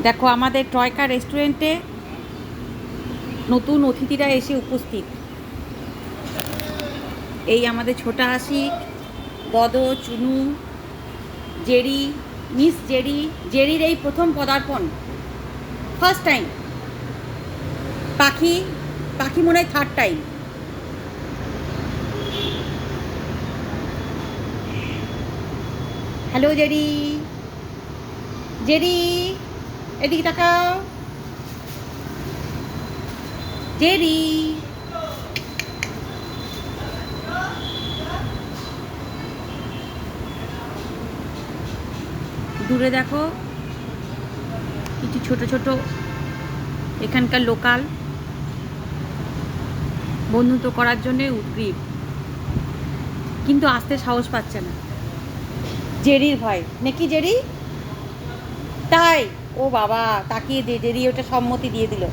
দেখো আমাদের টয়কা রেস্টুরেন্টে নতুন অতিথিরা এসে উপস্থিত। এই আমাদের ছোটা Ashiq, দদ, Chunu, Jerry, miss Jerry. জেরির এই প্রথম পদার্পণ, ফার্স্ট টাইম। পাখি পাখি মনে হয় third time. Hello Jerry, Jerry এদিকে তাকাও। জেরি, দূরে দেখো কিছু ছোট ছোট এখানকার লোকাল বন্ধুত্ব করার জন্যে উদ্গ্রীব, কিন্তু আসতে সাহস পাচ্ছে না জেরির ভয়। নাকি জেরি? তাই? ও বাবা, তাকিয়ে দে, জেরি ওটা সম্মতি দিয়ে দিল।